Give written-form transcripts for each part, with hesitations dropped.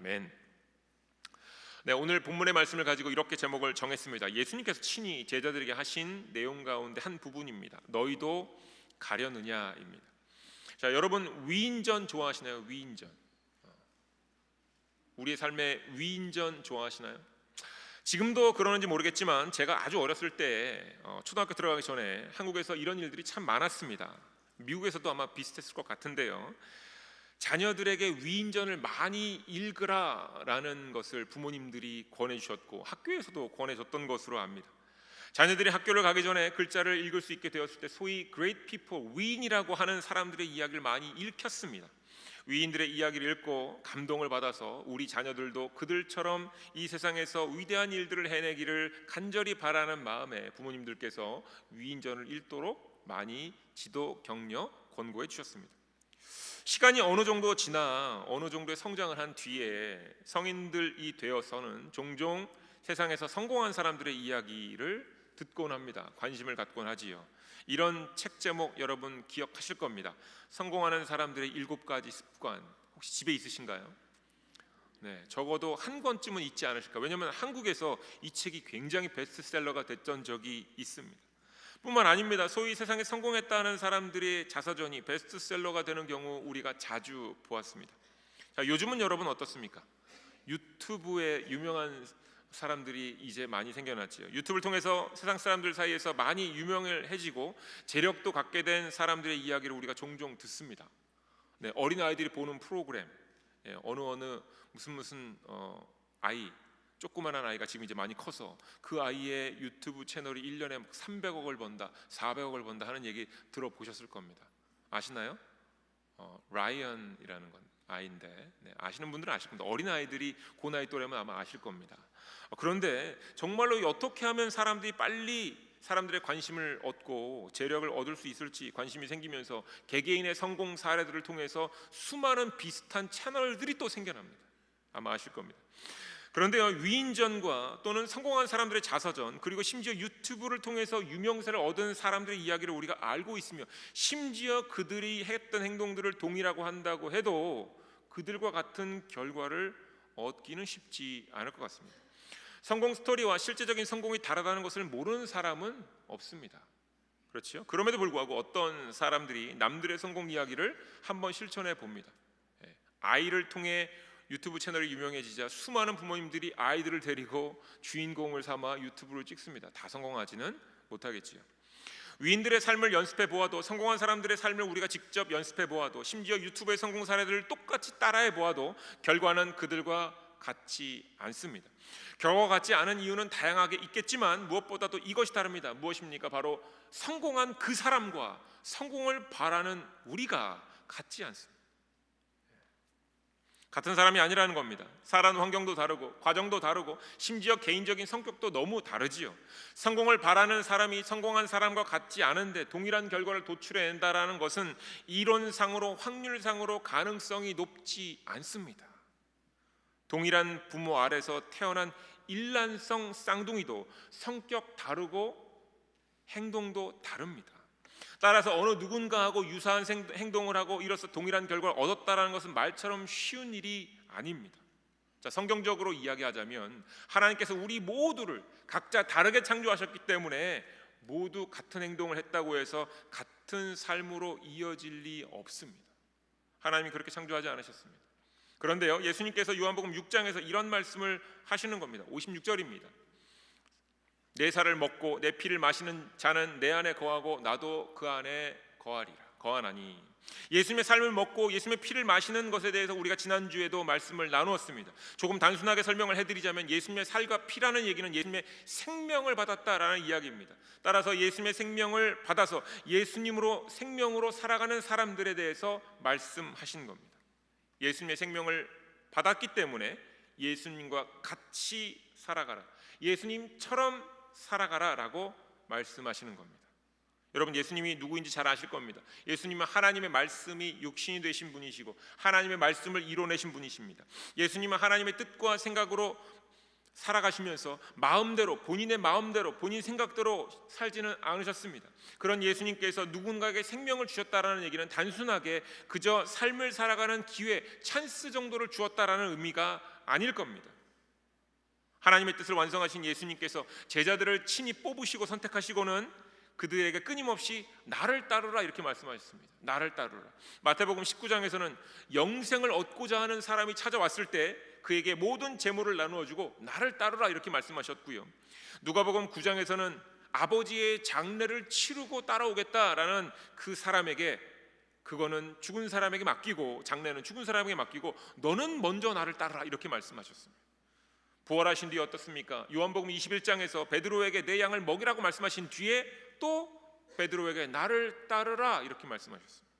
아멘. 네, 오늘 본문의 말씀을 가지고 이렇게 제목을 정했습니다. 예수님께서 친히 제자들에게 하신 내용 가운데 한 부분입니다. 너희도 가려느냐입니다. 자, 여러분 위인전 좋아하시나요? 위인전. 우리의 삶의 위인전 좋아하시나요? 지금도 그러는지 모르겠지만 제가 아주 어렸을 때 초등학교 들어가기 전에 한국에서 이런 일들이 참 많았습니다. 미국에서도 아마 비슷했을 것 같은데요. 자녀들에게 위인전을 많이 읽으라라는 것을 부모님들이 권해주셨고 학교에서도 권해줬던 것으로 압니다. 자녀들이 학교를 가기 전에 글자를 읽을 수 있게 되었을 때 소위 Great People, 위인이라고 하는 사람들의 이야기를 많이 읽혔습니다. 위인들의 이야기를 읽고 감동을 받아서 우리 자녀들도 그들처럼 이 세상에서 위대한 일들을 해내기를 간절히 바라는 마음에 부모님들께서 위인전을 읽도록 많이 지도 격려 권고해 주셨습니다. 시간이 어느 정도 지나 어느 정도의 성장을 한 뒤에 성인들이 되어서는 종종 세상에서 성공한 사람들의 이야기를 듣곤 합니다. 관심을 갖곤 하지요. 이런 책 제목 여러분 기억하실 겁니다. 성공하는 사람들의 7가지 습관. 혹시 집에 있으신가요? 네, 적어도 한 권쯤은 있지 않으실까. 왜냐하면 한국에서 이 책이 굉장히 베스트셀러가 됐던 적이 있습니다. 뿐만 아닙니다. 소위 세상에 성공했다는 사람들의 자서전이 베스트셀러가 되는 경우 우리가 자주 보았습니다. 자, 요즘은 여러분 어떻습니까? 유튜브에 유명한 사람들이 이제 많이 생겨났지요. 유튜브를 통해서 세상 사람들 사이에서 많이 유명해지고 재력도 갖게 된 사람들의 이야기를 우리가 종종 듣습니다. 네, 어린 아이들이 보는 프로그램, 어느 무슨 아이, 조그만한 아이가 지금 이제 많이 커서 그 아이의 유튜브 채널이 1년에 300억을 번다, 400억을 번다 하는 얘기 들어보셨을 겁니다. 아시나요? 라이언이라는 건 아이인데, 네, 아시는 분들은 아실 겁니다. 어린 아이들이 그 나이 또래면 아마 아실 겁니다. 그런데 정말로 어떻게 하면 사람들이 빨리 사람들의 관심을 얻고 재력을 얻을 수 있을지 관심이 생기면서 개개인의 성공 사례들을 통해서 수많은 비슷한 채널들이 또 생겨납니다. 아마 아실 겁니다. 그런데요, 위인전과 또는 성공한 사람들의 자서전, 그리고 심지어 유튜브를 통해서 유명세를 얻은 사람들의 이야기를 우리가 알고 있으며 심지어 그들이 했던 행동들을 동일하고 한다고 해도 그들과 같은 결과를 얻기는 쉽지 않을 것 같습니다. 성공 스토리와 실제적인 성공이 다르다는 것을 모르는 사람은 없습니다. 그렇죠? 그럼에도 불구하고 어떤 사람들이 남들의 성공 이야기를 한번 실천해 봅니다. 아이를 통해 유튜브 채널이 유명해지자 수많은 부모님들이 아이들을 데리고 주인공을 삼아 유튜브를 찍습니다. 다 성공하지는 못하겠지요. 위인들의 삶을 연습해 보아도, 성공한 사람들의 삶을 우리가 직접 연습해 보아도, 심지어 유튜브의 성공 사례들을 똑같이 따라해 보아도 결과는 그들과 같지 않습니다. 결과가 같지 않은 이유는 다양하게 있겠지만 무엇보다도 이것이 다릅니다. 무엇입니까? 바로 성공한 그 사람과 성공을 바라는 우리가 같지 않습니다. 같은 사람이 아니라는 겁니다. 살아가는 환경도 다르고 과정도 다르고 심지어 개인적인 성격도 너무 다르지요. 성공을 바라는 사람이 성공한 사람과 같지 않은데 동일한 결과를 도출해낸다는 것은 이론상으로 확률상으로 가능성이 높지 않습니다. 동일한 부모 아래서 태어난 일란성 쌍둥이도 성격 다르고 행동도 다릅니다. 따라서 어느 누군가하고 유사한 행동을 하고 이로써 동일한 결과를 얻었다는 것은 말처럼 쉬운 일이 아닙니다. 자, 성경적으로 이야기하자면 하나님께서 우리 모두를 각자 다르게 창조하셨기 때문에 모두 같은 행동을 했다고 해서 같은 삶으로 이어질 리 없습니다. 하나님이 그렇게 창조하지 않으셨습니다. 그런데요, 예수님께서 요한복음 6장에서 이런 말씀을 하시는 겁니다. 56절입니다. 내 살을 먹고 내 피를 마시는 자는 내 안에 거하고 나도 그 안에 거하나니. 예수님의 삶을 먹고 예수님의 피를 마시는 것에 대해서 우리가 지난주에도 말씀을 나누었습니다. 조금 단순하게 설명을 해드리자면 예수님의 살과 피라는 얘기는 예수님의 생명을 받았다라는 이야기입니다. 따라서 예수님의 생명을 받아서 예수님으로 생명으로 살아가는 사람들에 대해서 말씀하신 겁니다. 예수님의 생명을 받았기 때문에 예수님과 같이 살아가라, 예수님처럼 살아가라라고 말씀하시는 겁니다. 여러분, 예수님이 누구인지 잘 아실 겁니다. 예수님은 하나님의 말씀이 육신이 되신 분이시고 하나님의 말씀을 이뤄내신 분이십니다. 예수님은 하나님의 뜻과 생각으로 살아가시면서 마음대로, 본인의 마음대로, 본인 생각대로 살지는 않으셨습니다. 그런 예수님께서 누군가에게 생명을 주셨다라는 얘기는 단순하게 그저 삶을 살아가는 기회, 찬스 정도를 주었다라는 의미가 아닐 겁니다. 하나님의 뜻을 완성하신 예수님께서 제자들을 친히 뽑으시고 선택하시고는 그들에게 끊임없이 나를 따르라 이렇게 말씀하셨습니다. 나를 따르라. 마태복음 19장에서는 영생을 얻고자 하는 사람이 찾아왔을 때 그에게 모든 재물을 나누어 주고 나를 따르라 이렇게 말씀하셨고요. 누가복음 9장에서는 아버지의 장례를 치르고 따라오겠다라는 그 사람에게 그거는 죽은 사람에게 맡기고, 장례는 죽은 사람에게 맡기고 너는 먼저 나를 따르라 이렇게 말씀하셨습니다. 부활하신 뒤에 어떻습니까? 요한복음 21장에서 베드로에게 내 양을 먹이라고 말씀하신 뒤에 또 베드로에게 나를 따르라 이렇게 말씀하셨습니다.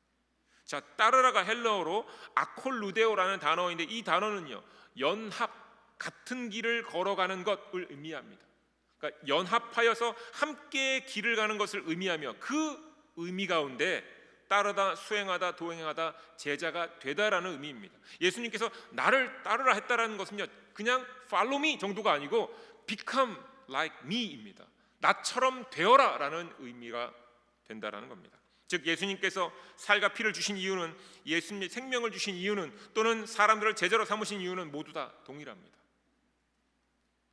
자, 따르라가 헬라어로 아콜루데오라는 단어인데 이 단어는요, 연합, 같은 길을 걸어가는 것을 의미합니다. 그러니까 연합하여서 함께 길을 가는 것을 의미하며 그 의미 가운데 따르다, 수행하다, 도행하다, 제자가 되다라는 의미입니다. 예수님께서 나를 따르라 했다라는 것은요, 그냥 follow me 정도가 아니고 become like me입니다. 나처럼 되어라라는 의미가 된다라는 겁니다. 즉 예수님께서 살과 피를 주신 이유는, 예수님의 생명을 주신 이유는, 또는 사람들을 제자로 삼으신 이유는 모두 다 동일합니다.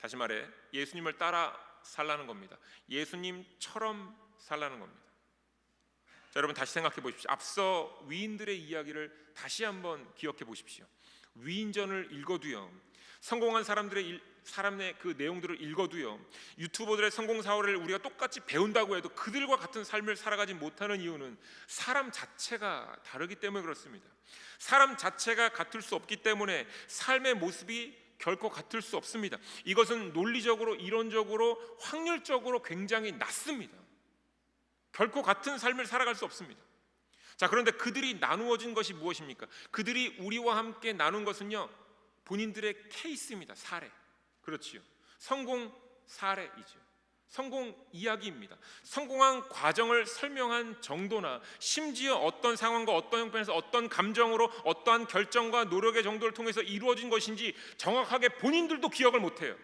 다시 말해 예수님을 따라 살라는 겁니다. 예수님처럼 살라는 겁니다. 자, 여러분 다시 생각해 보십시오. 앞서 위인들의 이야기를 다시 한번 기억해 보십시오. 위인전을 읽어도요, 성공한 사람의 그 내용들을 읽어도요, 유튜버들의 성공 사례를 우리가 똑같이 배운다고 해도 그들과 같은 삶을 살아가지 못하는 이유는 사람 자체가 다르기 때문에 그렇습니다. 사람 자체가 같을 수 없기 때문에 삶의 모습이 결코 같을 수 없습니다. 이것은 논리적으로, 이론적으로, 확률적으로 굉장히 낮습니다. 결코 같은 삶을 살아갈 수 없습니다. 자, 그런데 그들이 나누어진 것이 무엇입니까? 그들이 우리와 함께 나눈 것은요, 본인들의 케이스입니다. 사례. 그렇지요. 성공 사례이죠. 성공 이야기입니다. 성공한 과정을 설명한 정도나, 심지어 어떤 상황과 어떤 형편에서 어떤 감정으로 어떠한 결정과 노력의 정도를 통해서 이루어진 것인지 정확하게 본인들도 기억을 못해요.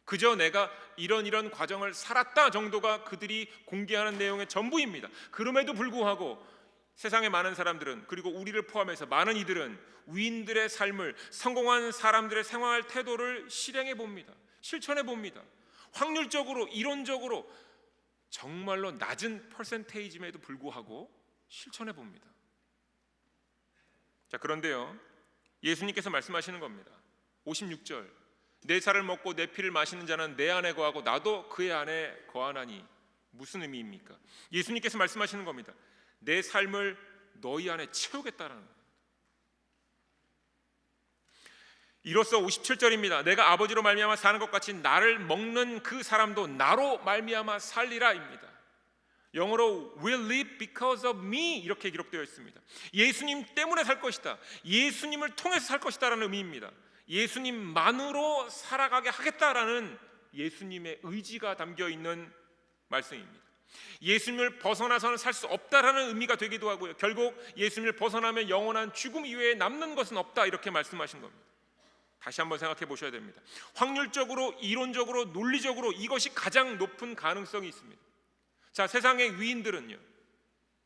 그저 내가 이런 과정을 살았다 정도가 그들이 공개하는 내용의 전부입니다. 그럼에도 불구하고 세상의 많은 사람들은, 그리고 우리를 포함해서 많은 이들은 위인들의 삶을, 성공한 사람들의 생활 태도를 실행해 봅니다. 실천해 봅니다. 확률적으로, 이론적으로 정말로 낮은 퍼센테이지임에도 불구하고 실천해 봅니다. 자, 그런데요, 예수님께서 말씀하시는 겁니다. 56절, 내 살을 먹고 내 피를 마시는 자는 내 안에 거하고 나도 그의 안에 거하나니. 무슨 의미입니까? 예수님께서 말씀하시는 겁니다. 내 삶을 너희 안에 채우겠다라는 겁니다. 이로써 57절입니다. 내가 아버지로 말미암아 사는 것 같이 나를 먹는 그 사람도 나로 말미암아 살리라입니다. 영어로 will live because of me 이렇게 기록되어 있습니다. 예수님 때문에 살 것이다, 예수님을 통해서 살 것이다라는 의미입니다. 예수님만으로 살아가게 하겠다라는 예수님의 의지가 담겨 있는 말씀입니다. 예수님을 벗어나서는 살 수 없다라는 의미가 되기도 하고요, 결국 예수님을 벗어나면 영원한 죽음 이외에 남는 것은 없다 이렇게 말씀하신 겁니다. 다시 한번 생각해 보셔야 됩니다. 확률적으로, 이론적으로, 논리적으로 이것이 가장 높은 가능성이 있습니다. 자, 세상의 위인들은요,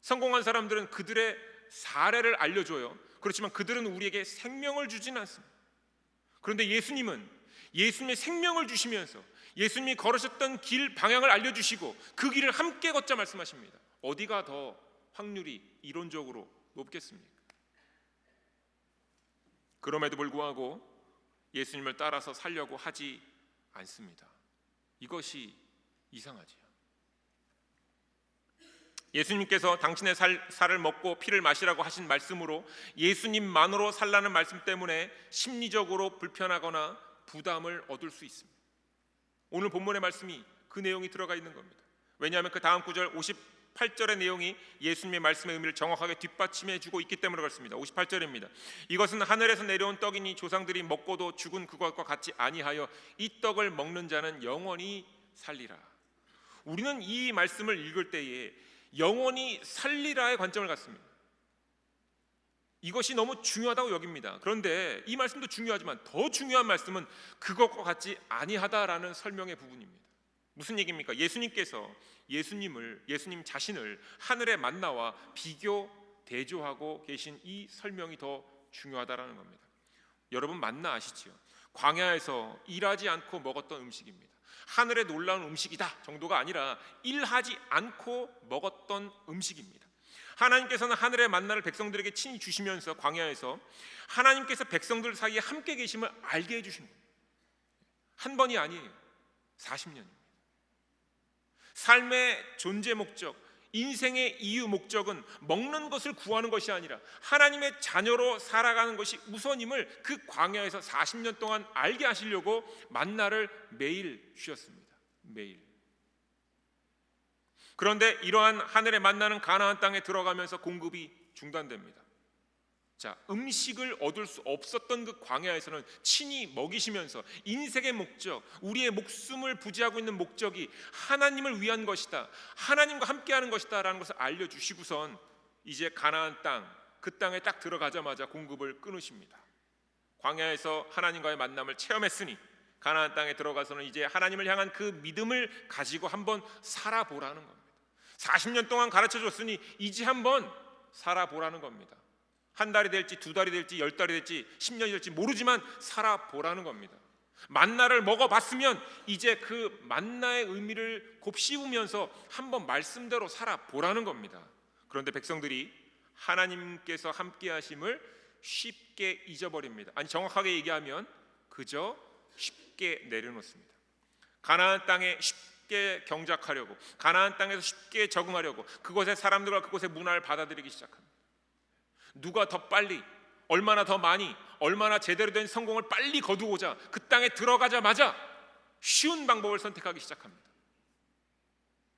성공한 사람들은 그들의 사례를 알려줘요. 그렇지만 그들은 우리에게 생명을 주지는 않습니다. 그런데 예수님은 예수님의 생명을 주시면서 예수님이 걸으셨던 길 방향을 알려주시고 그 길을 함께 걷자 말씀하십니다. 어디가 더 확률이 이론적으로 높겠습니까? 그럼에도 불구하고 예수님을 따라서 살려고 하지 않습니다. 이것이 이상하지요. 예수님께서 당신의 살을 먹고 피를 마시라고 하신 말씀으로 예수님만으로 살라는 말씀 때문에 심리적으로 불편하거나 부담을 얻을 수 있습니다. 오늘 본문의 말씀이 그 내용이 들어가 있는 겁니다. 왜냐하면 그 다음 구절 58절의 내용이 예수님의 말씀의 의미를 정확하게 뒷받침해 주고 있기 때문에 그렇습니다. 58절입니다. 이것은 하늘에서 내려온 떡이니 조상들이 먹고도 죽은 그것과 같이 아니하여 이 떡을 먹는 자는 영원히 살리라. 우리는 이 말씀을 읽을 때에 영원히 살리라의 관점을 갖습니다. 이것이 너무 중요하다고 여깁니다. 그런데 이 말씀도 중요하지만 더 중요한 말씀은 그것과 같지 아니하다라는 설명의 부분입니다. 무슨 얘기입니까? 예수님께서 예수님 자신을 하늘의 만나와 비교 대조하고 계신 이 설명이 더 중요하다라는 겁니다. 여러분 만나 아시지요? 광야에서 일하지 않고 먹었던 음식입니다. 하늘의 놀라운 음식이다 정도가 아니라 일하지 않고 먹었던 음식입니다. 하나님께서는 하늘의 만나를 백성들에게 친히 주시면서 광야에서 하나님께서 백성들 사이에 함께 계심을 알게 해주신 겁니다. 한 번이 아니에요. 40년입니다. 삶의 존재 목적, 인생의 이유 목적은 먹는 것을 구하는 것이 아니라 하나님의 자녀로 살아가는 것이 우선임을 그 광야에서 40년 동안 알게 하시려고 만나를 매일 주셨습니다. 매일. 그런데 이러한 하늘의 만나는 가나안 땅에 들어가면서 공급이 중단됩니다. 자, 음식을 얻을 수 없었던 그 광야에서는 친히 먹이시면서 인생의 목적, 우리의 목숨을 부지하고 있는 목적이 하나님을 위한 것이다, 하나님과 함께하는 것이다 라는 것을 알려주시고선 이제 가나안 땅, 그 땅에 딱 들어가자마자 공급을 끊으십니다. 광야에서 하나님과의 만남을 체험했으니 가나안 땅에 들어가서는 이제 하나님을 향한 그 믿음을 가지고 한번 살아보라는 겁니다. 40년 동안 가르쳐줬으니 이제 한번 살아보라는 겁니다. 한 달이 될지 두 달이 될지 10달이 될지 10년이 될지 모르지만 살아보라는 겁니다. 만나를 먹어봤으면 이제 그 만나의 의미를 곱씹으면서 한번 말씀대로 살아보라는 겁니다. 그런데 백성들이 하나님께서 함께 하심을 쉽게 잊어버립니다. 아니 정확하게 얘기하면 그저 쉽게 내려놓습니다. 가나안 땅에 쉽게 경작하려고, 가나안 땅에서 쉽게 적응하려고 그곳의 사람들과 그곳의 문화를 받아들이기 시작합니다. 누가 더 빨리, 얼마나 더 많이, 얼마나 제대로 된 성공을 빨리 거두고자 그 땅에 들어가자마자 쉬운 방법을 선택하기 시작합니다.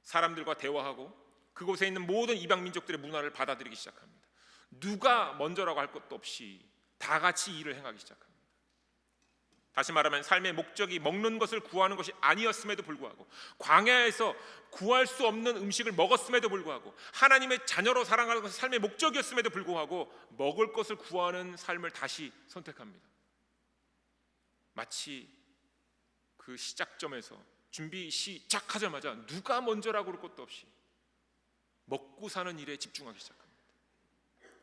사람들과 대화하고 그곳에 있는 모든 이방 민족들의 문화를 받아들이기 시작합니다. 누가 먼저라고 할 것도 없이 다 같이 일을 행하기 시작합니다. 다시 말하면 삶의 목적이 먹는 것을 구하는 것이 아니었음에도 불구하고, 광야에서 구할 수 없는 음식을 먹었음에도 불구하고, 하나님의 자녀로 살아가는 것이 삶의 목적이었음에도 불구하고 먹을 것을 구하는 삶을 다시 선택합니다. 마치 그 시작점에서 준비 시작하자마자 누가 먼저라고 그럴 것도 없이 먹고 사는 일에 집중하기 시작합니다.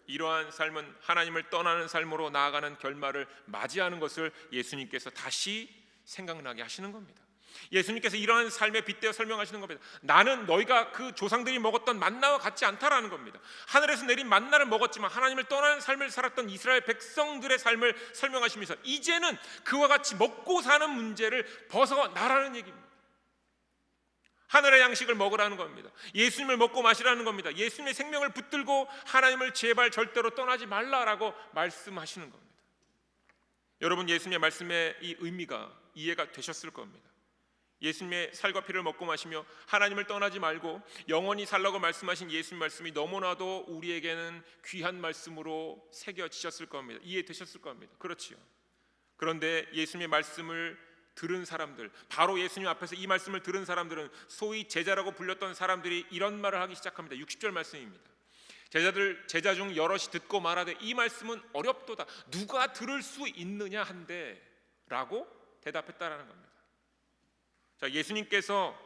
이러한 삶은 하나님을 떠나는 삶으로 나아가는 결말을 맞이하는 것을 예수님께서 다시 생각나게 하시는 겁니다. 예수님께서 이러한 삶에 빗대어 설명하시는 겁니다. 나는 너희가 그 조상들이 먹었던 만나와 같지 않다라는 겁니다. 하늘에서 내린 만나를 먹었지만 하나님을 떠나는 삶을 살았던 이스라엘 백성들의 삶을 설명하시면서 이제는 그와 같이 먹고 사는 문제를 벗어나라는 얘기입니다. 하늘의 양식을 먹으라는 겁니다. 예수님을 먹고 마시라는 겁니다. 예수님의 생명을 붙들고 하나님을 제발 절대로 떠나지 말라라고 말씀하시는 겁니다. 여러분, 예수님의 말씀의 이 의미가 이해가 되셨을 겁니다. 예수님의 살과 피를 먹고 마시며 하나님을 떠나지 말고 영원히 살라고 말씀하신 예수님 말씀이 너무나도 우리에게는 귀한 말씀으로 새겨지셨을 겁니다. 이해되셨을 겁니다. 그렇지요. 그런데 예수님의 말씀을 들은 사람들, 바로 예수님 앞에서 이 말씀을 들은 사람들은 소위 제자라고 불렸던 사람들이 이런 말을 하기 시작합니다. 60절 말씀입니다. 제자 중 여럿이 듣고 말하되 이 말씀은 어렵도다, 누가 들을 수 있느냐 한데 라고 대답했다라는 겁니다. 자, 예수님께서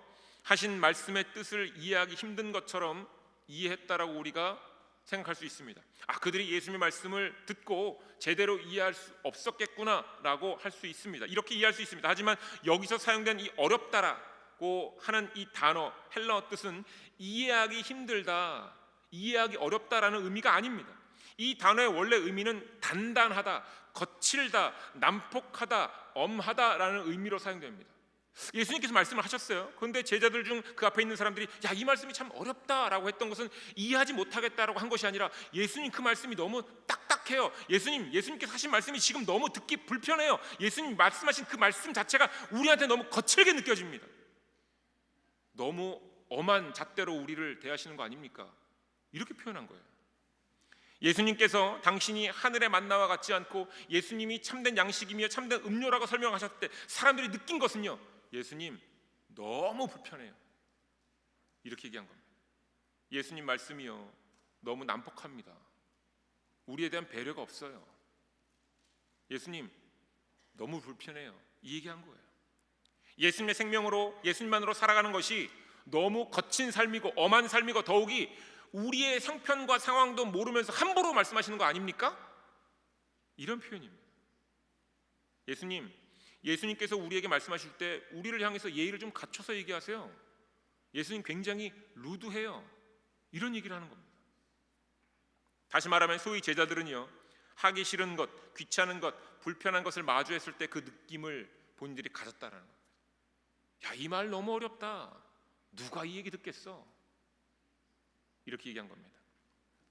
하신 말씀의 뜻을 이해하기 힘든 것처럼 이해했다라고 우리가 생각할 수 있습니다. 그들이 예수님의 말씀을 듣고 제대로 이해할 수 없었겠구나라고 할 수 있습니다. 이렇게 이해할 수 있습니다. 하지만 여기서 사용된 이 어렵다라고 하는 이 단어, 헬라어 뜻은 이해하기 힘들다, 이해하기 어렵다라는 의미가 아닙니다. 이 단어의 원래 의미는 단단하다, 거칠다, 난폭하다, 엄하다라는 의미로 사용됩니다. 예수님께서 말씀을 하셨어요. 그런데 제자들 중 그 앞에 있는 사람들이 이 말씀이 참 어렵다라고 했던 것은 이해하지 못하겠다라고 한 것이 아니라 예수님 그 말씀이 너무 딱딱해요. 예수님께서 하신 말씀이 지금 너무 듣기 불편해요. 예수님 말씀하신 그 말씀 자체가 우리한테 너무 거칠게 느껴집니다. 너무 엄한 잣대로 우리를 대하시는 거 아닙니까? 이렇게 표현한 거예요. 예수님께서 당신이 하늘의 만나와 같지 않고 예수님이 참된 양식이며 참된 음료라고 설명하셨을 때 사람들이 느낀 것은요, 예수님 너무 불편해요, 이렇게 얘기한 겁니다. 예수님 말씀이요 너무 난폭합니다. 우리에 대한 배려가 없어요. 예수님 너무 불편해요. 이 얘기한 거예요. 예수님의 생명으로 예수님만으로 살아가는 것이 너무 거친 삶이고 엄한 삶이고 더욱이 우리의 형편과 상황도 모르면서 함부로 말씀하시는 거 아닙니까? 이런 표현입니다. 예수님께서 우리에게 말씀하실 때 우리를 향해서 예의를 좀 갖춰서 얘기하세요. 예수님 굉장히 루드해요. 이런 얘기를 하는 겁니다. 다시 말하면 소위 제자들은요, 하기 싫은 것, 귀찮은 것, 불편한 것을 마주했을 때 그 느낌을 본인들이 가졌다라는 겁니다. 야, 이 말 너무 어렵다. 누가 이 얘기 듣겠어? 이렇게 얘기한 겁니다.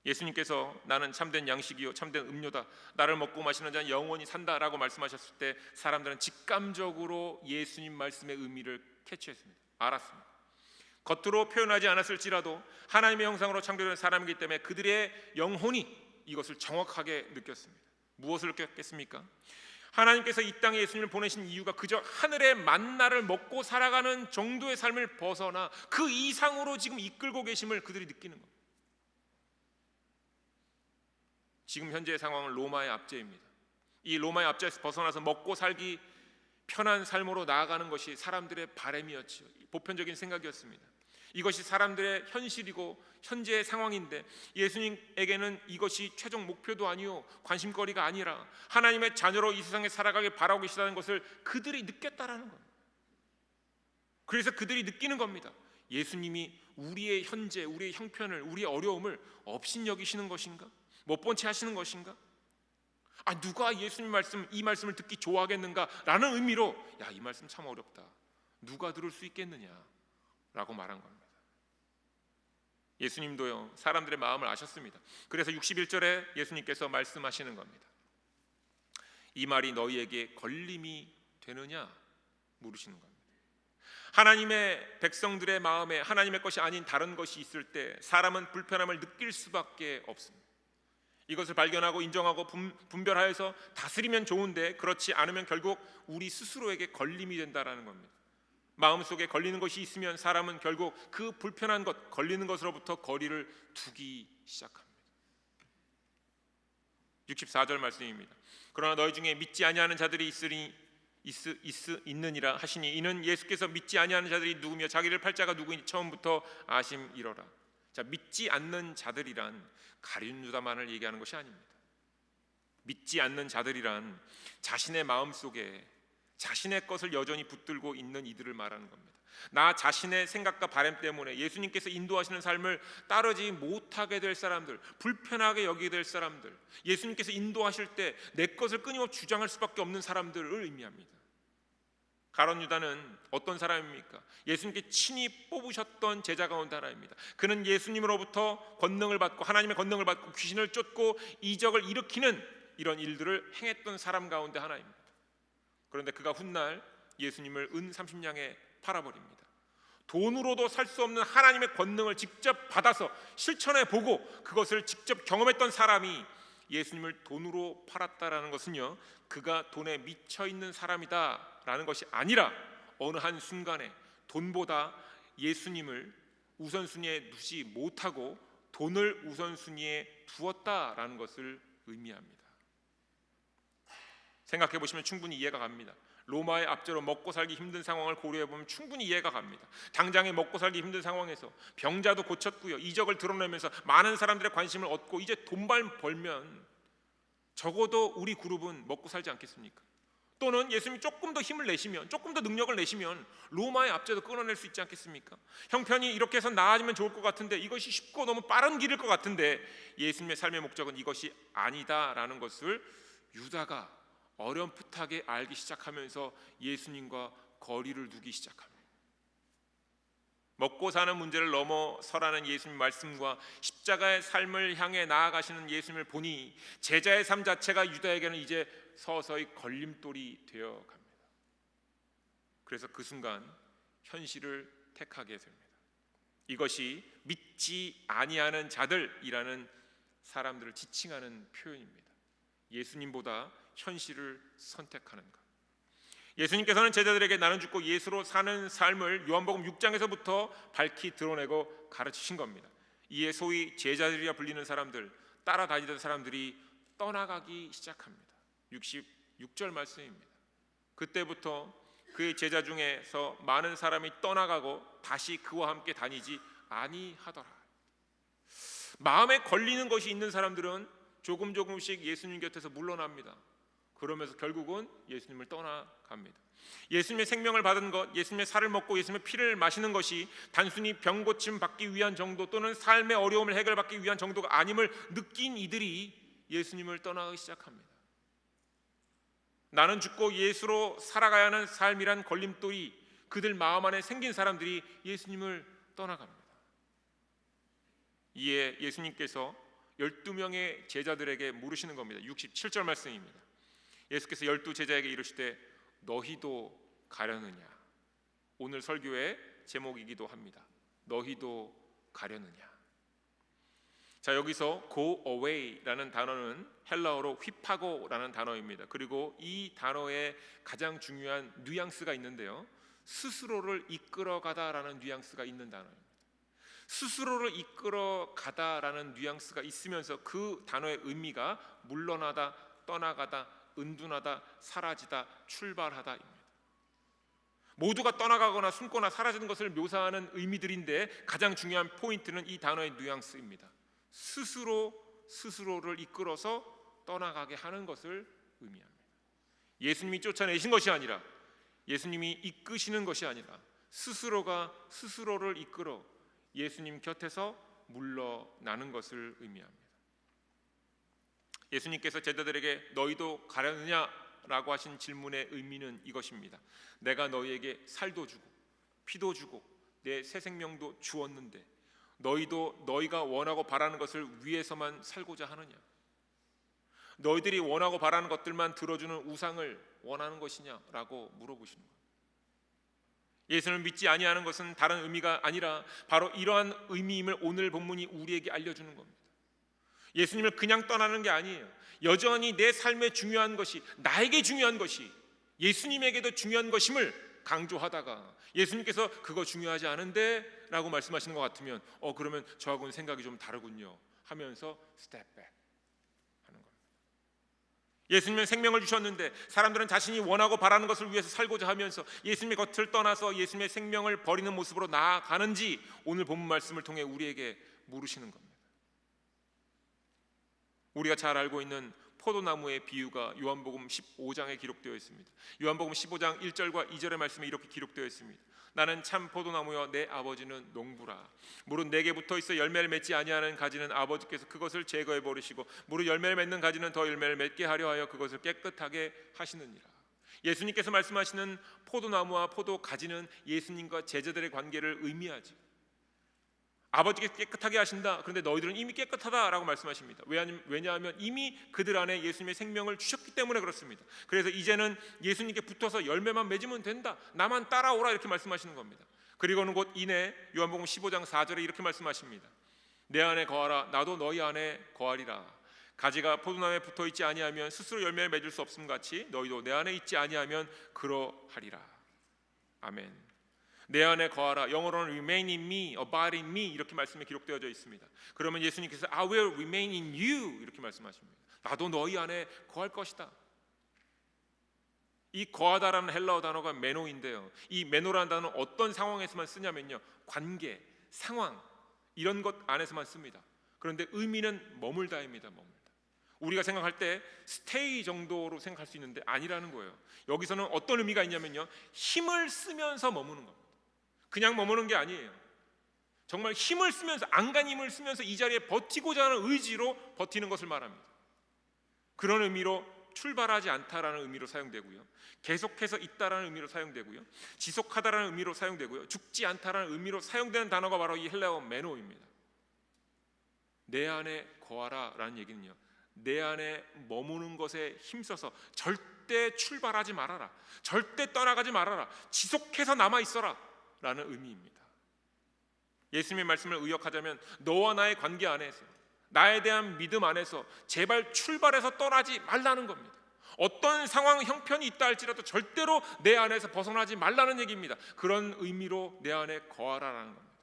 예수님께서 나는 참된 양식이요 참된 음료다, 나를 먹고 마시는 자는 영원히 산다라고 말씀하셨을 때 사람들은 직감적으로 예수님 말씀의 의미를 캐치했습니다. 알았습니다. 겉으로 표현하지 않았을지라도 하나님의 형상으로 창조된 사람이기 때문에 그들의 영혼이 이것을 정확하게 느꼈습니다. 무엇을 느꼈겠습니까? 하나님께서 이 땅에 예수님을 보내신 이유가 그저 하늘의 만나를 먹고 살아가는 정도의 삶을 벗어나 그 이상으로 지금 이끌고 계심을 그들이 느끼는 겁니다. 지금 현재의 상황은 로마의 압제입니다. 이 로마의 압제에서 벗어나서 먹고 살기 편한 삶으로 나아가는 것이 사람들의 바람이었죠. 보편적인 생각이었습니다. 이것이 사람들의 현실이고 현재의 상황인데 예수님에게는 이것이 최종 목표도 아니요 관심거리가 아니라 하나님의 자녀로 이 세상에 살아가길 바라고 계시다는 것을 그들이 느꼈다라는 겁니다. 그래서 그들이 느끼는 겁니다. 예수님이 우리의 현재, 우리의 형편을, 우리의 어려움을 업신여기시는 것인가? 못 본 채 하시는 것인가? 누가 예수님 말씀, 이 말씀을 듣기 좋아하겠는가? 라는 의미로 야, 이 말씀 참 어렵다. 누가 들을 수 있겠느냐? 라고 말한 겁니다. 예수님도요 사람들의 마음을 아셨습니다. 그래서 61절에 예수님께서 말씀하시는 겁니다. 이 말이 너희에게 걸림이 되느냐? 물으시는 겁니다. 하나님의 백성들의 마음에 하나님의 것이 아닌 다른 것이 있을 때 사람은 불편함을 느낄 수밖에 없습니다. 이것을 발견하고 인정하고 분별하여서 다스리면 좋은데 그렇지 않으면 결국 우리 스스로에게 걸림이 된다라는 겁니다. 마음속에 걸리는 것이 있으면 사람은 결국 그 불편한 것, 걸리는 것으로부터 거리를 두기 시작합니다. 64절 말씀입니다. 그러나 너희 중에 믿지 아니하는 자들이 있느니라 하시니 이는 예수께서 믿지 아니하는 자들이 누구며 자기를 팔 자가 누구인지 처음부터 아심이로라. 자, 믿지 않는 자들이란 가룟 유다만을 얘기하는 것이 아닙니다. 믿지 않는 자들이란 자신의 마음속에 자신의 것을 여전히 붙들고 있는 이들을 말하는 겁니다. 나 자신의 생각과 바람 때문에 예수님께서 인도하시는 삶을 따르지 못하게 될 사람들, 불편하게 여기게 될 사람들, 예수님께서 인도하실 때 내 것을 끊임없이 주장할 수밖에 없는 사람들을 의미합니다. 가룟 유다는 어떤 사람입니까? 예수님께 친히 뽑으셨던 제자 가운데 하나입니다. 그는 예수님으로부터 권능을 받고 하나님의 권능을 받고 귀신을 쫓고 이적을 일으키는 이런 일들을 행했던 사람 가운데 하나입니다. 그런데 그가 훗날 예수님을 은 30냥에 팔아버립니다. 돈으로도 살 수 없는 하나님의 권능을 직접 받아서 실천해 보고 그것을 직접 경험했던 사람이 예수님을 돈으로 팔았다라는 것은요, 그가 돈에 미쳐 있는 사람이다라는 것이 아니라 어느 한 순간에 돈보다 예수님을 우선순위에 두지 못하고 돈을 우선순위에 두었다라는 것을 의미합니다. 생각해 보시면 충분히 이해가 갑니다. 로마의 압제로 먹고 살기 힘든 상황을 고려해 보면 충분히 이해가 갑니다. 당장에 먹고 살기 힘든 상황에서 병자도 고쳤고요, 이적을 드러내면서 많은 사람들의 관심을 얻고 이제 돈만 벌면 적어도 우리 그룹은 먹고 살지 않겠습니까? 또는 예수님이 조금 더 힘을 내시면, 조금 더 능력을 내시면 로마의 압제도 끊어낼 수 있지 않겠습니까? 형편이 이렇게 해서 나아지면 좋을 것 같은데, 이것이 쉽고 너무 빠른 길일 것 같은데 예수님의 삶의 목적은 이것이 아니다라는 것을 유다가 어렴풋하게 알기 시작하면서 예수님과 거리를 두기 시작합니다. 먹고 사는 문제를 넘어서라는 예수님 말씀과 십자가의 삶을 향해 나아가시는 예수님을 보니 제자의 삶 자체가 유다에게는 이제 서서히 걸림돌이 되어 갑니다. 그래서 그 순간 현실을 택하게 됩니다. 이것이 믿지 아니하는 자들이라는 사람들을 지칭하는 표현입니다. 예수님보다 현실을 선택하는 것. 예수님께서는 제자들에게 나는 죽고 예수로 사는 삶을 요한복음 6장에서부터 밝히 드러내고 가르치신 겁니다. 이에 소위 제자들이라 불리는 사람들, 따라다니던 사람들이 떠나가기 시작합니다. 66절 말씀입니다. 그때부터 그의 제자 중에서 많은 사람이 떠나가고 다시 그와 함께 다니지 아니하더라. 마음에 걸리는 것이 있는 사람들은 조금씩 예수님 곁에서 물러납니다. 그러면서 결국은 예수님을 떠나갑니다. 예수님의 생명을 받은 것, 예수님의 살을 먹고 예수님의 피를 마시는 것이 단순히 병 고침 받기 위한 정도 또는 삶의 어려움을 해결받기 위한 정도가 아님을 느낀 이들이 예수님을 떠나기 시작합니다. 나는 죽고 예수로 살아가야 하는 삶이란 걸림돌이 그들 마음 안에 생긴 사람들이 예수님을 떠나갑니다. 이에 예수님께서 12명의 제자들에게 물으시는 겁니다. 67절 말씀입니다. 예수께서 12제자에게 이르시되 너희도 가려느냐. 오늘 설교의 제목이기도 합니다. 너희도 가려느냐. 자, 여기서 go away라는 단어는 헬라어로 휘파고라는 단어입니다. 그리고 이 단어에 가장 중요한 뉘앙스가 있는데요, 스스로를 이끌어가다라는 뉘앙스가 있는 단어입니다. 스스로를 이끌어가다라는 뉘앙스가 있으면서 그 단어의 의미가 물러나다, 떠나가다, 은둔하다, 사라지다, 출발하다입니다. 모두가 떠나가거나 숨거나 사라지는 것을 묘사하는 의미들인데 가장 중요한 포인트는 이 단어의 뉘앙스입니다. 스스로를 이끌어서 떠나가게 하는 것을 의미합니다. 예수님이 쫓아내신 것이 아니라, 예수님이 이끄시는 것이 아니라 스스로가 스스로를 이끌어 예수님 곁에서 물러나는 것을 의미합니다. 예수님께서 제자들에게 너희도 가려느냐라고 하신 질문의 의미는 이것입니다. 내가 너희에게 살도 주고 피도 주고 내 새 생명도 주었는데 너희도 너희가 원하고 바라는 것을 위해서만 살고자 하느냐? 너희들이 원하고 바라는 것들만 들어주는 우상을 원하는 것이냐라고 물어보시는 거예요. 예수를 믿지 아니하는 것은 다른 의미가 아니라 바로 이러한 의미임을 오늘 본문이 우리에게 알려주는 겁니다. 예수님을 그냥 떠나는 게 아니에요. 여전히 내 삶에 중요한 것이, 나에게 중요한 것이 예수님에게도 중요한 것임을 강조하다가 예수님께서 그거 중요하지 않은데 라고 말씀하시는 것 같으면 그러면 저하고는 생각이 좀 다르군요 하면서 스텝 백 하는 겁니다. 예수님은 생명을 주셨는데 사람들은 자신이 원하고 바라는 것을 위해서 살고자 하면서 예수님의 곁을 떠나서 예수님의 생명을 버리는 모습으로 나아가는지 오늘 본문 말씀을 통해 우리에게 물으시는 겁니다. 우리가 잘 알고 있는 포도나무의 비유가 요한복음 15장에 기록되어 있습니다. 요한복음 15장 1절과 2절의 말씀에 이렇게 기록되어 있습니다. 나는 참 포도나무여 내 아버지는 농부라. 무릇 내게 붙어 있어 열매를 맺지 아니하는 가지는 아버지께서 그것을 제거해 버리시고 무릇 열매를 맺는 가지는 더 열매를 맺게 하려 하여 그것을 깨끗하게 하시느니라. 예수님께서 말씀하시는 포도나무와 포도가지는 예수님과 제자들의 관계를 의미하지. 아버지께서 깨끗하게 하신다. 그런데 너희들은 이미 깨끗하다라고 말씀하십니다. 왜냐하면 이미 그들 안에 예수님의 생명을 주셨기 때문에 그렇습니다. 그래서 이제는 예수님께 붙어서 열매만 맺으면 된다. 나만 따라오라 이렇게 말씀하시는 겁니다. 그리고는 곧 이내 요한복음 15장 4절에 이렇게 말씀하십니다. 내 안에 거하라 나도 너희 안에 거하리라. 가지가 포도나무에 붙어있지 아니하면 스스로 열매를 맺을 수 없음 같이 너희도 내 안에 있지 아니하면 그러하리라. 아멘. 내 안에 거하라. 영어로는 remain in me, abide in me 이렇게 말씀이 기록되어져 있습니다. 그러면 예수님께서 I will remain in you 이렇게 말씀하십니다. 나도 너희 안에 거할 것이다. 이 거하다라는 헬라어 단어가 메노인데요, 이 메노라는 단어는 어떤 상황에서만 쓰냐면요, 관계, 상황 이런 것 안에서만 씁니다. 그런데 의미는 머물다입니다. 머물다. 우리가 생각할 때 스테이 정도로 생각할 수 있는데 아니라는 거예요. 여기서는 어떤 의미가 있냐면요, 힘을 쓰면서 머무는 겁니다. 그냥 머무는 게 아니에요. 정말 힘을 쓰면서, 안간 힘을 쓰면서 이 자리에 버티고자 하는 의지로 버티는 것을 말합니다. 그런 의미로 출발하지 않다라는 의미로 사용되고요, 계속해서 있다라는 의미로 사용되고요, 지속하다라는 의미로 사용되고요, 죽지 않다라는 의미로 사용되는 단어가 바로 이 헬라어 메노입니다. 내 안에 거하라라는 얘기는요, 내 안에 머무는 것에 힘써서 절대 출발하지 말아라, 절대 떠나가지 말아라, 지속해서 남아 있어라 라는 의미입니다. 예수님의 말씀을 의역하자면 너와 나의 관계 안에서, 나에 대한 믿음 안에서 제발 출발해서 떠나지 말라는 겁니다. 어떤 상황 형편이 있다 할지라도 절대로 내 안에서 벗어나지 말라는 얘기입니다. 그런 의미로 내 안에 거하라라는 겁니다.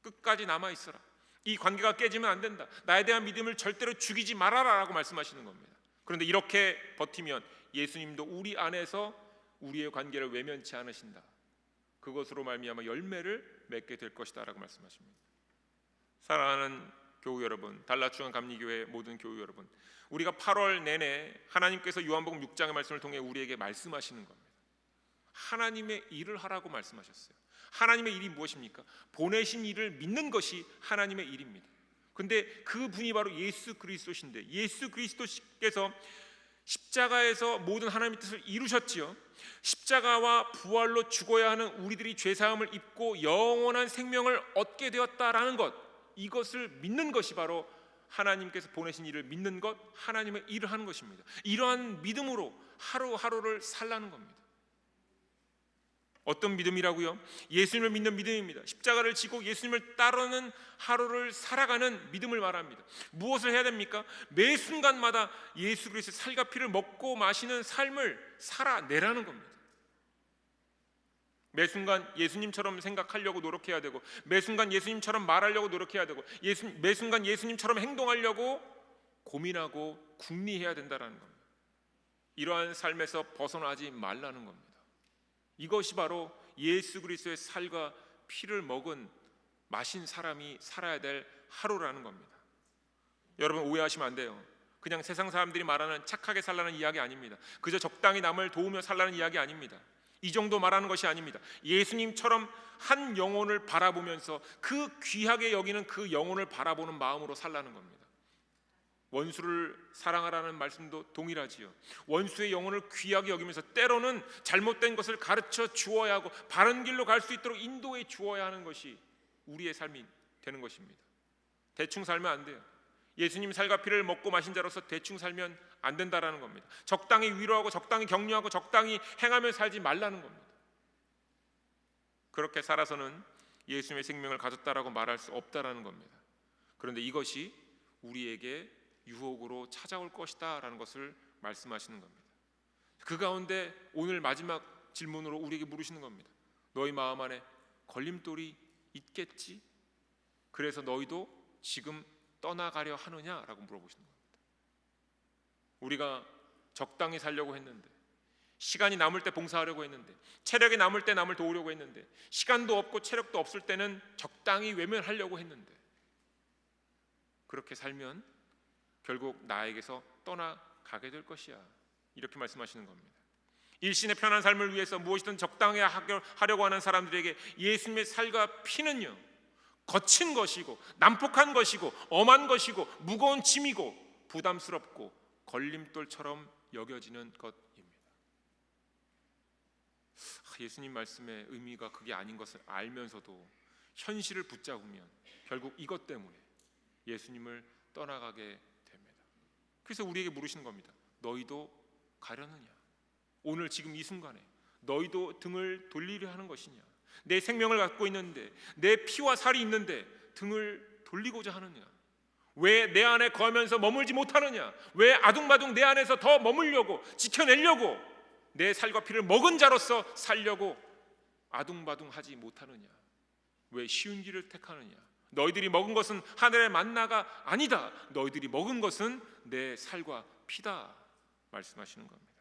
끝까지 남아 있어라. 이 관계가 깨지면 안 된다. 나에 대한 믿음을 절대로 죽이지 말아라라고 말씀하시는 겁니다. 그런데 이렇게 버티면 예수님도 우리 안에서 우리의 관계를 외면치 않으신다. 그것으로 말미암아 열매를 맺게 될 것이다라고 말씀하십니다. 사랑하는 교우 여러분, 달라중앙 감리교회 모든 교우 여러분, 우리가 8월 내내 하나님께서 요한복음 6장의 말씀을 통해 우리에게 말씀하시는 겁니다. 하나님의 일을 하라고 말씀하셨어요. 하나님의 일이 무엇입니까? 보내신 일을 믿는 것이 하나님의 일입니다. 근데 그 분이 바로 예수 그리스도신데, 예수 그리스도께서 십자가에서 모든 하나님의 뜻을 이루셨지요. 십자가와 부활로 죽어야 하는 우리들이 죄사함을 입고 영원한 생명을 얻게 되었다라는 것, 이것을 믿는 것이 바로 하나님께서 보내신 일을 믿는 것, 하나님의 일을 하는 것입니다. 이러한 믿음으로 하루하루를 살라는 겁니다. 어떤 믿음이라고요? 예수님을 믿는 믿음입니다. 십자가를 지고 예수님을 따르는 하루를 살아가는 믿음을 말합니다. 무엇을 해야 됩니까? 매 순간마다 예수 그리스도의 살과 피를 먹고 마시는 삶을 살아내라는 겁니다. 매 순간 예수님처럼 생각하려고 노력해야 되고, 매 순간 예수님처럼 말하려고 노력해야 되고, 매 순간 예수님처럼 행동하려고 고민하고 궁리해야 된다는 겁니다. 이러한 삶에서 벗어나지 말라는 겁니다. 이것이 바로 예수 그리스도의 살과 피를 먹은 마신 사람이 살아야 될 하루라는 겁니다. 여러분 오해하시면 안 돼요. 그냥 세상 사람들이 말하는 착하게 살라는 이야기 아닙니다. 그저 적당히 남을 도우며 살라는 이야기 아닙니다. 이 정도 말하는 것이 아닙니다. 예수님처럼 한 영혼을 바라보면서 그 귀하게 여기는 그 영혼을 바라보는 마음으로 살라는 겁니다. 원수를 사랑하라는 말씀도 동일하지요. 원수의 영혼을 귀하게 여기면서 때로는 잘못된 것을 가르쳐 주어야 하고 바른 길로 갈 수 있도록 인도해 주어야 하는 것이 우리의 삶이 되는 것입니다. 대충 살면 안 돼요. 예수님 살과 피를 먹고 마신 자로서 대충 살면 안 된다라는 겁니다. 적당히 위로하고 적당히 격려하고 적당히 행하며 살지 말라는 겁니다. 그렇게 살아서는 예수님의 생명을 가졌다라고 말할 수 없다라는 겁니다. 그런데 이것이 우리에게 유혹으로 찾아올 것이다 라는 것을 말씀하시는 겁니다. 그 가운데 오늘 마지막 질문으로 우리에게 물으시는 겁니다. 너희 마음 안에 걸림돌이 있겠지? 그래서 너희도 지금 떠나가려 하느냐라고 물어보시는 겁니다. 우리가 적당히 살려고 했는데, 시간이 남을 때 봉사하려고 했는데, 체력이 남을 때 남을 도우려고 했는데, 시간도 없고 체력도 없을 때는 적당히 외면하려고 했는데, 그렇게 살면 결국 나에게서 떠나가게 될 것이야, 이렇게 말씀하시는 겁니다. 일신의 편한 삶을 위해서 무엇이든 적당히 하려고 하는 사람들에게 예수님의 살과 피는요, 거친 것이고 난폭한 것이고 엄한 것이고 무거운 짐이고 부담스럽고 걸림돌처럼 여겨지는 것입니다. 예수님 말씀의 의미가 그게 아닌 것을 알면서도 현실을 붙잡으면 결국 이것 때문에 예수님을 떠나가게 됩니다. 그래서 우리에게 물으시는 겁니다. 너희도 가려느냐? 오늘 지금 이 순간에 너희도 등을 돌리려 하는 것이냐? 내 생명을 갖고 있는데, 내 피와 살이 있는데 등을 돌리고자 하느냐? 왜 내 안에 거하면서 머물지 못하느냐? 왜 아둥바둥 내 안에서 더 머물려고, 지켜내려고, 내 살과 피를 먹은 자로서 살려고 아둥바둥 하지 못하느냐? 왜 쉬운 길을 택하느냐? 너희들이 먹은 것은 하늘의 만나가 아니다. 너희들이 먹은 것은 내 살과 피다 말씀하시는 겁니다.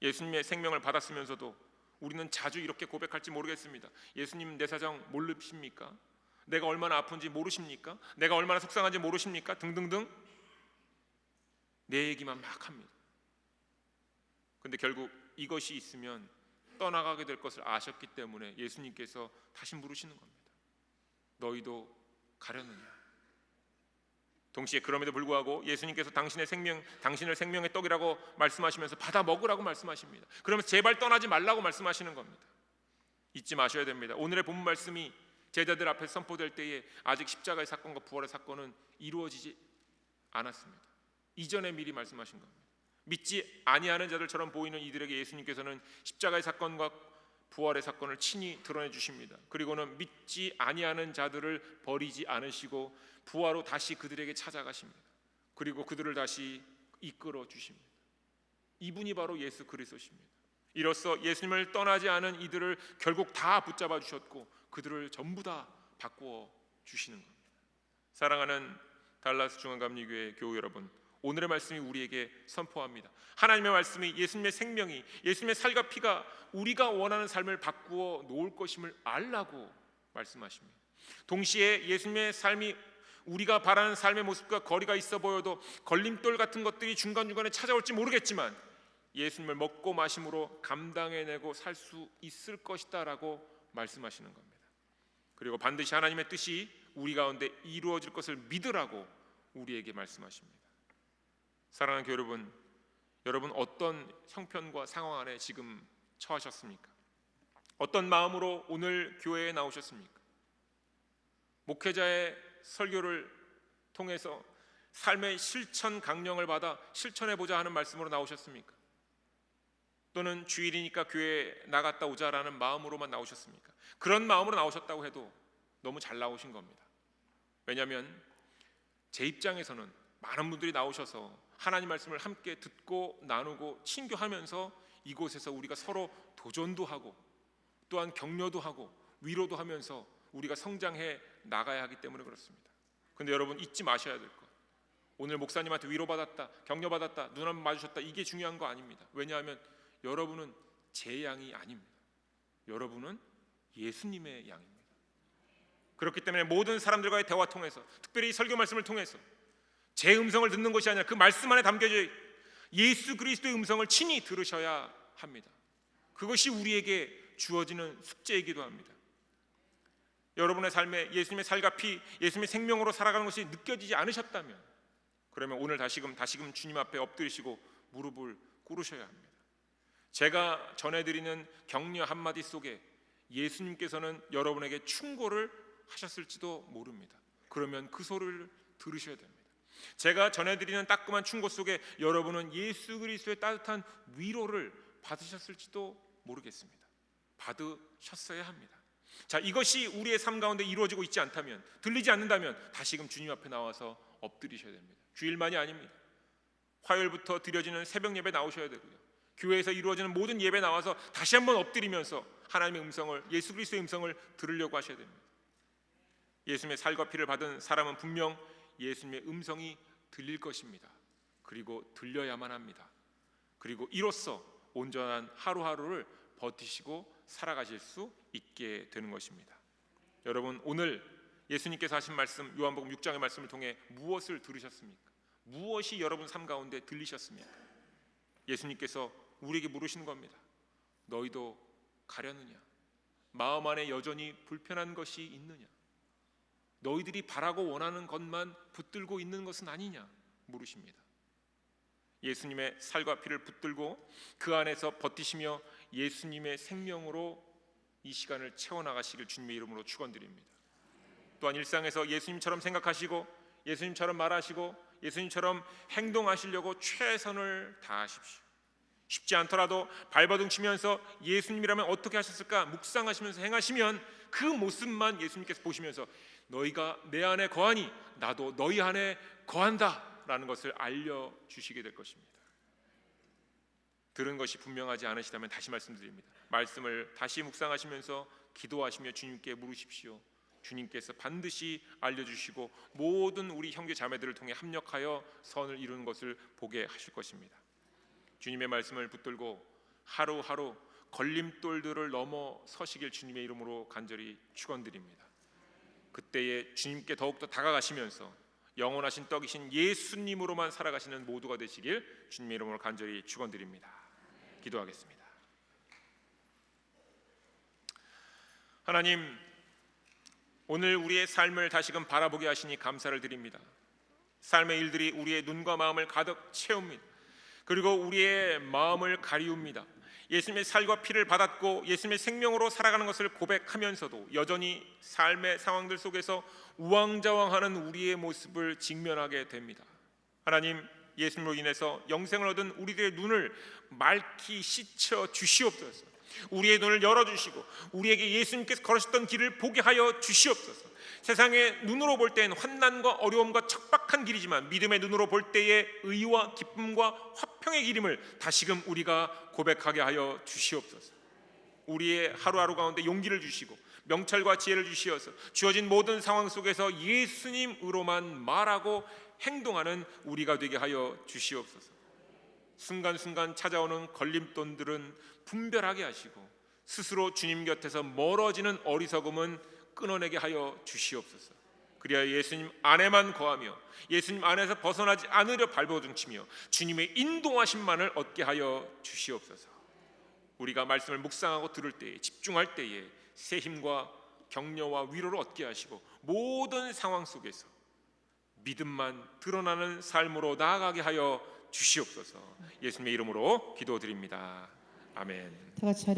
예수님의 생명을 받았으면서도 우리는 자주 이렇게 고백할지 모르겠습니다. 예수님 내 사정 모르십니까? 내가 얼마나 아픈지 모르십니까? 내가 얼마나 속상한지 모르십니까? 등등등 내 얘기만 막 합니다. 근데 결국 이것이 있으면 떠나가게 될 것을 아셨기 때문에 예수님께서 다시 물으시는 겁니다. 너희도 가려느냐? 동시에 그럼에도 불구하고 예수님께서 당신을 생명의 떡이라고 말씀하시면서 받아 먹으라고 말씀하십니다. 그러면서 제발 떠나지 말라고 말씀하시는 겁니다. 잊지 마셔야 됩니다. 오늘의 본문 말씀이 제자들 앞에 선포될 때에 아직 십자가의 사건과 부활의 사건은 이루어지지 않았습니다. 이전에 미리 말씀하신 겁니다. 믿지 아니하는 자들처럼 보이는 이들에게 예수님께서는 십자가의 사건과 부활의 사건을 친히 드러내 주십니다. 그리고는 믿지 아니하는 자들을 버리지 않으시고 부활로 다시 그들에게 찾아가십니다. 그리고 그들을 다시 이끌어 주십니다. 이분이 바로 예수 그리스도십니다. 이로써 예수님을 떠나지 않은 이들을 결국 다 붙잡아 주셨고 그들을 전부 다 바꾸어 주시는 겁니다. 사랑하는 달라스 중앙감리교회 교우 여러분, 오늘의 말씀이 우리에게 선포합니다. 하나님의 말씀이 예수님의 생명이, 예수님의 살과 피가 우리가 원하는 삶을 바꾸어 놓을 것임을 알라고 말씀하십니다. 동시에 예수님의 삶이 우리가 바라는 삶의 모습과 거리가 있어 보여도 걸림돌 같은 것들이 중간중간에 찾아올지 모르겠지만 예수님을 먹고 마심으로 감당해내고 살 수 있을 것이다 라고 말씀하시는 겁니다. 그리고 반드시 하나님의 뜻이 우리 가운데 이루어질 것을 믿으라고 우리에게 말씀하십니다. 사랑하는 교회 여러분, 여러분 어떤 형편과 상황 안에 지금 처하셨습니까? 어떤 마음으로 오늘 교회에 나오셨습니까? 목회자의 설교를 통해서 삶의 실천 강령을 받아 실천해보자 하는 말씀으로 나오셨습니까? 또는 주일이니까 교회에 나갔다 오자라는 마음으로만 나오셨습니까? 그런 마음으로 나오셨다고 해도 너무 잘 나오신 겁니다. 왜냐하면 제 입장에서는 많은 분들이 나오셔서 하나님 말씀을 함께 듣고 나누고 친교하면서 이곳에서 우리가 서로 도전도 하고 또한 격려도 하고 위로도 하면서 우리가 성장해 나가야 하기 때문에 그렇습니다. 그런데 여러분 잊지 마셔야 될 것, 오늘 목사님한테 위로받았다, 격려받았다, 눈 한번 마주쳤다, 이게 중요한 거 아닙니다. 왜냐하면 여러분은 제 양이 아닙니다. 여러분은 예수님의 양입니다. 그렇기 때문에 모든 사람들과의 대화 통해서, 특별히 설교 말씀을 통해서 제 음성을 듣는 것이 아니라 그 말씀 안에 담겨져 예수 그리스도의 음성을 친히 들으셔야 합니다. 그것이 우리에게 주어지는 숙제이기도 합니다. 여러분의 삶에 예수님의 살과 피, 예수님의 생명으로 살아가는 것이 느껴지지 않으셨다면, 그러면 오늘 다시금 주님 앞에 엎드리시고 무릎을 꿇으셔야 합니다. 제가 전해드리는 격려 한마디 속에 예수님께서는 여러분에게 충고를 하셨을지도 모릅니다. 그러면 그 소리를 들으셔야 됩니다. 제가 전해드리는 따끔한 충고 속에 여러분은 예수 그리스도의 따뜻한 위로를 받으셨을지도 모르겠습니다. 받으셨어야 합니다. 자, 이것이 우리의 삶 가운데 이루어지고 있지 않다면, 들리지 않는다면 다시금 주님 앞에 나와서 엎드리셔야 됩니다. 주일만이 아닙니다. 화요일부터 드려지는 새벽 예배 나오셔야 되고요, 교회에서 이루어지는 모든 예배 나와서 다시 한번 엎드리면서 하나님의 음성을, 예수 그리스도의 음성을 들으려고 하셔야 됩니다. 예수님의 살과 피를 받은 사람은 분명 예수님의 음성이 들릴 것입니다. 그리고 들려야만 합니다. 그리고 이로써 온전한 하루하루를 버티시고 살아가실 수 있게 되는 것입니다. 여러분, 오늘 예수님께서 하신 말씀, 요한복음 6장의 말씀을 통해 무엇을 들으셨습니까? 무엇이 여러분 삶 가운데 들리셨습니까? 예수님께서 우리에게 물으시는 겁니다. 너희도 가려느냐? 마음 안에 여전히 불편한 것이 있느냐? 너희들이 바라고 원하는 것만 붙들고 있는 것은 아니냐? 물으십니다. 예수님의 살과 피를 붙들고 그 안에서 버티시며 예수님의 생명으로 이 시간을 채워나가시길 주님의 이름으로 축원드립니다. 또한 일상에서 예수님처럼 생각하시고 예수님처럼 말하시고 예수님처럼 행동하시려고 최선을 다하십시오. 쉽지 않더라도 발버둥 치면서 예수님이라면 어떻게 하셨을까 묵상하시면서 행하시면 그 모습만 예수님께서 보시면서 너희가 내 안에 거하니 나도 너희 안에 거한다 라는 것을 알려주시게 될 것입니다. 들은 것이 분명하지 않으시다면 다시 말씀드립니다. 말씀을 다시 묵상하시면서 기도하시며 주님께 물으십시오. 주님께서 반드시 알려주시고 모든 우리 형제 자매들을 통해 합력하여 선을 이루는 것을 보게 하실 것입니다. 주님의 말씀을 붙들고 하루하루 걸림돌들을 넘어 서시길 주님의 이름으로 간절히 축원드립니다. 그때에 주님께 더욱더 다가가시면서 영원하신 떡이신 예수님으로만 살아가시는 모두가 되시길 주님의 이름으로 간절히 축원드립니다. 기도하겠습니다. 하나님, 오늘 우리의 삶을 다시금 바라보게 하시니 감사를 드립니다. 삶의 일들이 우리의 눈과 마음을 가득 채웁니다. 그리고 우리의 마음을 가리웁니다. 예수님의 살과 피를 받았고 예수님의 생명으로 살아가는 것을 고백하면서도 여전히 삶의 상황들 속에서 우왕좌왕하는 우리의 모습을 직면하게 됩니다. 하나님, 예수님으로 인해서 영생을 얻은 우리들의 눈을 맑히 씻어 주시옵소서. 우리의 눈을 열어주시고 우리에게 예수님께서 걸으셨던 길을 보게 하여 주시옵소서. 세상의 눈으로 볼 때엔 환난과 어려움과 척박한 길이지만 믿음의 눈으로 볼 때의 의와 기쁨과 화평의 길임을 다시금 우리가 고백하게 하여 주시옵소서. 우리의 하루하루 가운데 용기를 주시고 명철과 지혜를 주시어서 주어진 모든 상황 속에서 예수님으로만 말하고 행동하는 우리가 되게 하여 주시옵소서. 순간순간 찾아오는 걸림돌들은 분별하게 하시고 스스로 주님 곁에서 멀어지는 어리석음은 끊어내게 하여 주시옵소서. 그리하여 예수님 안에만 거하며 예수님 안에서 벗어나지 않으려 발버둥치며 주님의 인도하심만을 얻게 하여 주시옵소서. 우리가 말씀을 묵상하고 들을 때에, 집중할 때에 새 힘과 격려와 위로를 얻게 하시고 모든 상황 속에서 믿음만 드러나는 삶으로 나아가게 하여 주시옵소서. 예수님의 이름으로 기도드립니다. 아멘. 다 같이